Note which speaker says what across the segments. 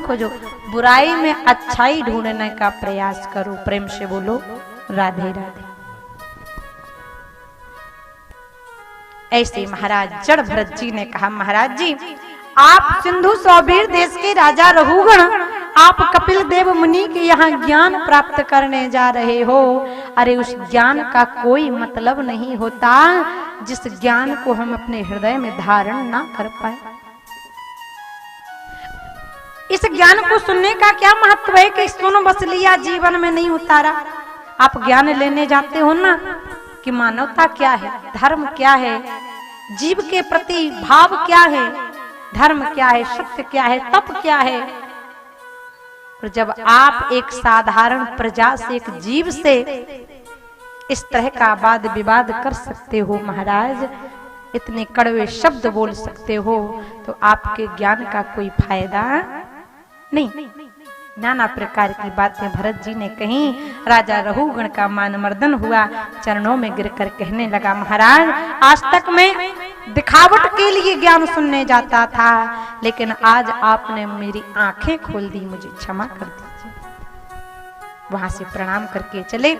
Speaker 1: खोजो, बुराई में अच्छाई ढूंढने का प्रयास करो। प्रेम से बोलो राधे राधे। ऐसे महाराज जड़ भरत जी ने कहा, महाराज जी आप सिंधु सौबीर देश के राजा रघुगण, आप कपिल देव मुनि के यहाँ ज्ञान प्राप्त करने जा रहे हो। अरे उस ज्ञान का कोई मतलब नहीं होता जिस ज्ञान को हम अपने हृदय में धारण ना कर पाए। इस ज्ञान को सुनने का क्या महत्व है कि सुनो बस लिया, जीवन में नहीं उतारा। आप ज्ञान लेने जाते हो ना कि मानवता क्या है, धर्म क्या है, जीव के प्रति भाव क्या है, धर्म क्या है, सत्य क्या है, तप क्या है। और जब आप एक साधारण प्रजा से, एक जीव से इस तरह का वाद विवाद कर सकते हो महाराज, इतने कड़वे शब्द बोल सकते हो, तो आपके ज्ञान का कोई फायदा नहीं। नाना प्रकार की बातें भरत जी ने कही। राजा रघुगण का मानमर्दन हुआ, चरणों में गिरकर कहने लगा, महाराज आज तक मैं दिखावट के लिए ज्ञान सुनने जाता था, लेकिन आज आपने मेरी आंखें खोल दी, मुझे क्षमा कर दीजिए। वहां से प्रणाम करके चले।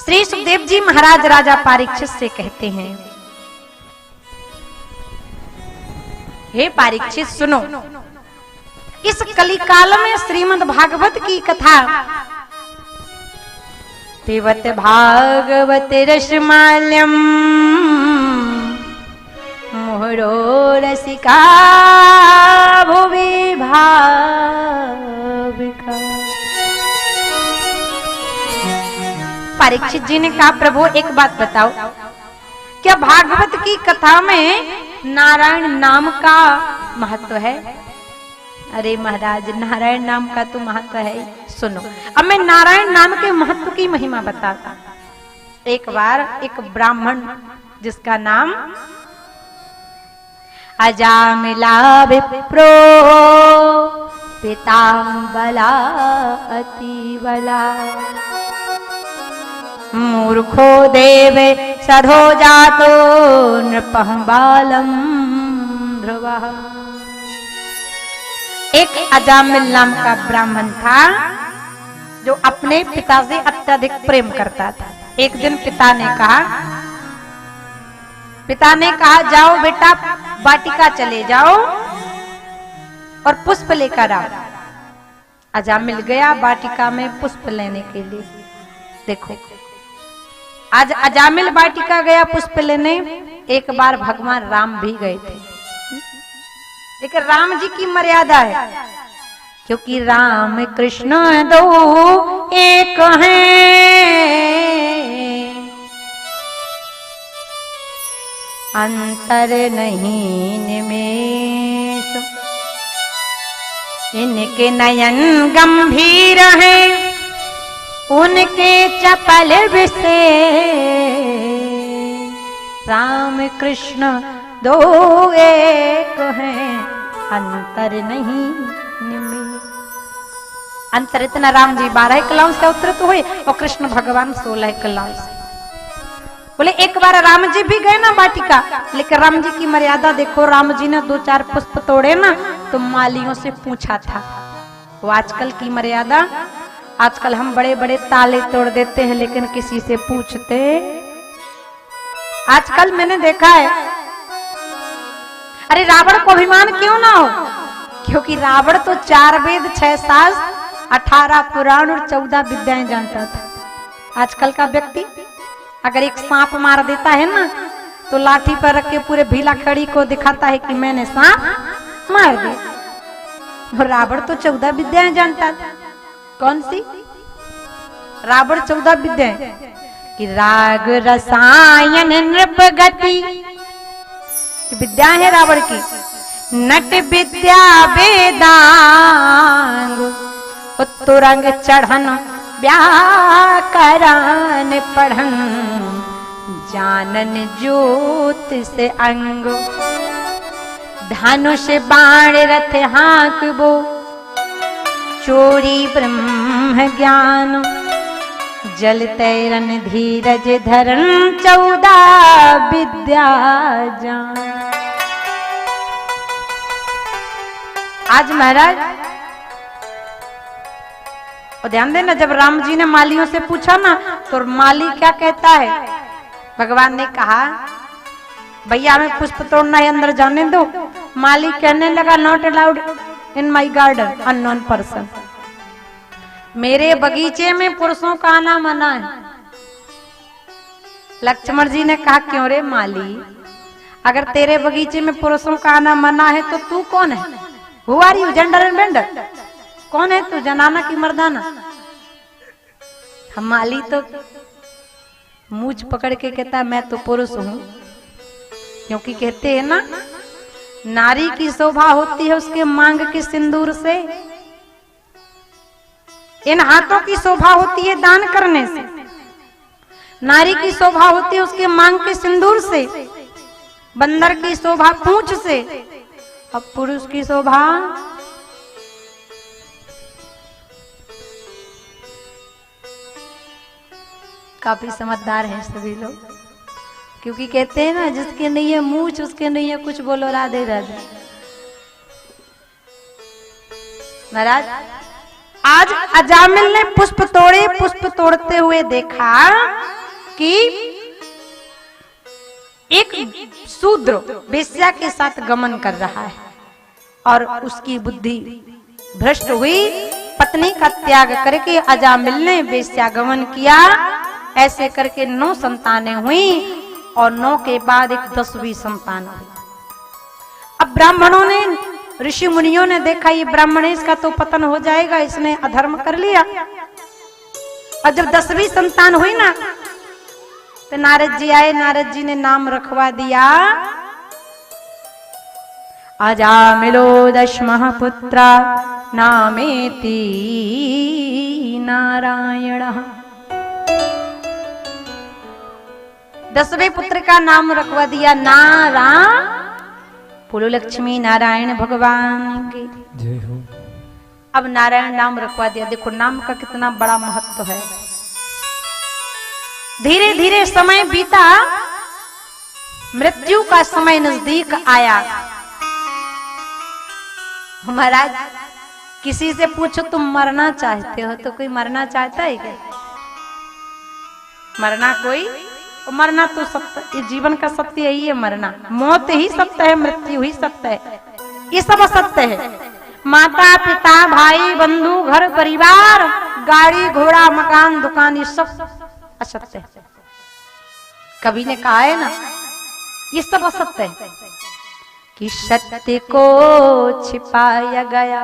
Speaker 1: श्री सुखदेव जी महाराज राजा परीक्षित से कहते हैं, हे परीक्षित सुनो, इस कलिकाल में श्रीमद् भागवत की कथा, पिबत भागवत रसमाल्यम मुहुरो रसिका भुवि भाविका। परीक्षित जी ने कहा, प्रभु एक बात बताओ, क्या भागवत की कथा में नारायण नाम का महत्व है? अरे महाराज नारायण नाम का तो महत्व है। सुनो, अब मैं नारायण नाम के महत्व की महिमा बताता। एक बार एक ब्राह्मण जिसका नाम अजामिला विप्रो पिताम्बला अतिबला मूर्खो देव सधो जातो नृपः बालम ध्रुवः। एक अजामिल नाम का ब्राह्मण था जो अपने पिता से अत्यधिक प्रेम करता था। एक दिन पिता ने कहा जाओ बेटा वाटिका चले जाओ और पुष्प लेकर आओ। अजामिल गया वाटिका में पुष्प लेने के लिए। देखो आज अजामिल वाटिका गया पुष्प लेने, एक बार भगवान राम भी गए थे, लेकिन राम जी की मर्यादा है, क्योंकि राम कृष्ण दो एक हैं, अंतर नहीं निमेष, इनके नयन गंभीर हैं, उनके चपल विषे, राम कृष्ण दो एक हैं, अंतर नहीं निमेष। अंतर इतना, राम जी 12 कलाओं से अवतरित हुए और कृष्ण भगवान 16 कलाओं से। बोले एक बार राम जी भी गए ना वाटिका, लेकिन राम जी की मर्यादा देखो, राम जी ने 2-4 पुष्प तोड़े ना तो मालियों से पूछा था। वो आजकल की मर्यादा, आजकल हम बड़े बड़े ताले तोड़ देते हैं लेकिन किसी से पूछते। आजकल मैंने देखा है, अरे रावण को अभिमान क्यों ना हो, क्योंकि रावण तो 4 वेद 6 शास्त्र 18 पुराण और 14 विद्याएं जानता था। आजकल का व्यक्ति अगर एक सांप मार देता है ना तो लाठी पर रख के पूरे भीला खड़ी को दिखाता है कि मैंने सांप मार दिया। और रावण तो 14 विद्याएं जानता था। कौन सी? रावण 14 विद्याएं कि राग रसायन नृप गति विद्या है रावण की, नट विद्या वेदांग तुरंग चढ़न व्याकरण पढ़न जानन ज्योत से अंग धनुष बाण रथ हाँकबो चोरी ब्रह्म ज्ञान जल तैरन धीरज धरन 14 विद्या जान। आज महाराज और ध्यान देना, जब राम जी ने मालियों से पूछा ना, तो माली क्या कहता है? भगवान ने कहा भैया हमें पुष्प तोड़ना है, अंदर जाने दो। माली कहने लगा not allowed in my garden unknown person. मेरे बगीचे में पुरुषों का आना मना है। लक्ष्मण जी ने कहा क्यों रे माली, अगर तेरे बगीचे में पुरुषों का आना मना है तो तू कौन है? Who are you gender and bender? कौन है तू, जनाना की मर्दाना? हम माली तो मूछ पकड़ के कहता मैं तो पुरुष हूं, क्योंकि कहते हैं ना नारी की शोभा होती है उसके मांग के सिंदूर से, इन हाथों की शोभा होती है दान करने से, नारी की शोभा होती है उसके मांग के सिंदूर से, बंदर की शोभा पूंछ से, अब पुरुष की शोभा काफी समझदार है सभी लोग, क्योंकि कहते हैं ना जिसके नहीं है मूछ उसके नहीं है कुछ, बोलो राधे राधे। महाराज आज अजामिल ने पुष्प तोड़े, पुष्प तोड़ते हुए देखा कि एक शूद्र वेश्या के साथ गमन कर रहा है और उसकी बुद्धि भ्रष्ट हुई। पत्नी का त्याग करके अजामिल ने वेश्या गमन किया। ऐसे करके 9 संतानें हुई और 9 के बाद एक 10वीं संतान हुई। अब ब्राह्मणों ने, ऋषि मुनियों ने देखा ये ब्राह्मणेश का तो पतन हो जाएगा, इसने अधर्म कर लिया। और जब 10वीं संतान हुई ना तो नारद जी आए, नारद जी ने नाम रखवा दिया अजामिलो दशमः पुत्रा नामेति नारायणः। 10वें पुत्र का नाम रखवा दिया बोलो लक्ष्मी नारायण भगवान की जय हो। अब नारायण नाम रखवा दिया। देखो नाम का कितना बड़ा महत्व है। धीरे धीरे समय बीता, मृत्यु का समय नजदीक आया। महाराज किसी से पूछो तुम मरना चाहते हो तो कोई मरना चाहता है क्या? मरना कोई, मरना तो सत्य, ये जीवन का सत्य यही है, मरना, मौत ही सत्य है, मृत्यु ही सत्य है, ये सब असत्य है। माता पिता भाई बंधु घर परिवार गाड़ी घोड़ा मकान दुकान ये सब असत्य है। कवि ने कहा है ना ये सब असत्य है कि सत्य को छिपाया गया,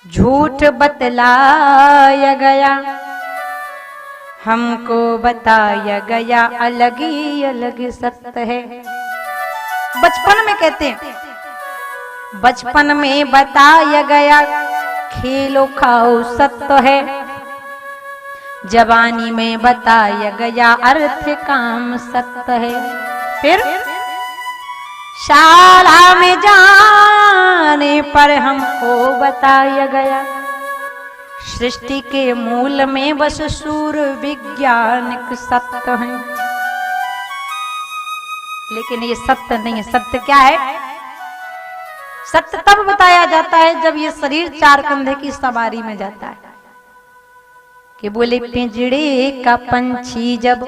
Speaker 1: झूठ बतलाया गया, हमको बताया गया अलग ही अलग सत्य है। बचपन में कहते हैं, बचपन में बताया गया खेलो खाओ सत्य है, जवानी में बताया गया अर्थ काम सत्य है। फिर शाला में जाने पर हमको बताया गया सृष्टि के मूल में बस सूर विज्ञानिक सत्य है। लेकिन ये सत्य नहीं है। सत्य क्या है? सत्य तब बताया जाता है जब ये शरीर 4 कंधे की सवारी में जाता है। कि बोले पिंजड़े का पंछी जब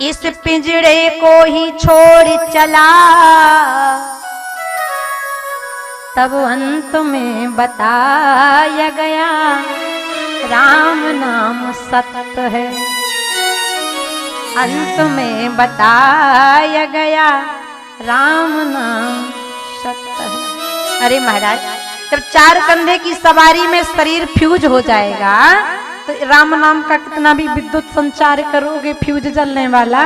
Speaker 1: इस पिंजड़े को ही छोड़ चला, तब अंत में बताया गया राम नाम सत्य है। अंत में बताया गया राम नाम सत्य है। अरे महाराज जब 4 कंधे की सवारी में शरीर फ्यूज हो जाएगा तो राम नाम का कितना भी विद्युत संचार करोगे फ्यूज जलने वाला।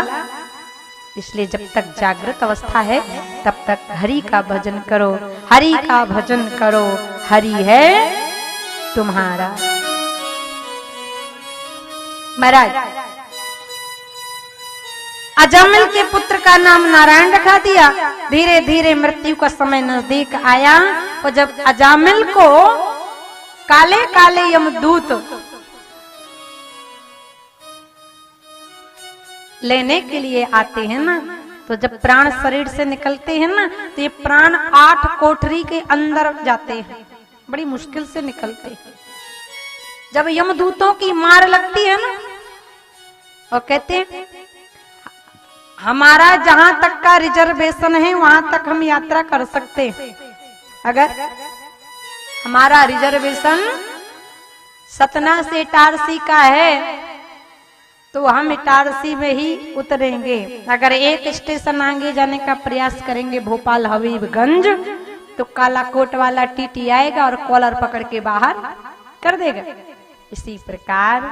Speaker 1: इसलिए जब तक जागृत अवस्था है तब तक हरि का भजन करो, हरि का भजन करो, हरि है तुम्हारा। महाराज अजामिल के पुत्र का नाम नारायण रखा दिया। धीरे धीरे मृत्यु का समय नजदीक आया और जब अजामिल को काले काले यमदूत लेने के लिए आते हैं ना तो जब प्राण शरीर से निकलते हैं ना, तो ये प्राण 8 कोठरी के अंदर जाते हैं, बड़ी मुश्किल से निकलते हैं। जब यमदूतों की मार लगती है ना, और कहते हैं हमारा जहां तक का रिजर्वेशन है वहां तक हम यात्रा कर सकते हैं। अगर हमारा रिजर्वेशन सतना से इटारसी का है तो हम इटारसी में ही उतरेंगे। अगर एक स्टेशन आगे जाने का प्रयास करेंगे भोपाल हबीबगंज, तो काला कोट वाला टीटी आएगा और कॉलर पकड़ के बाहर कर देगा। इसी प्रकार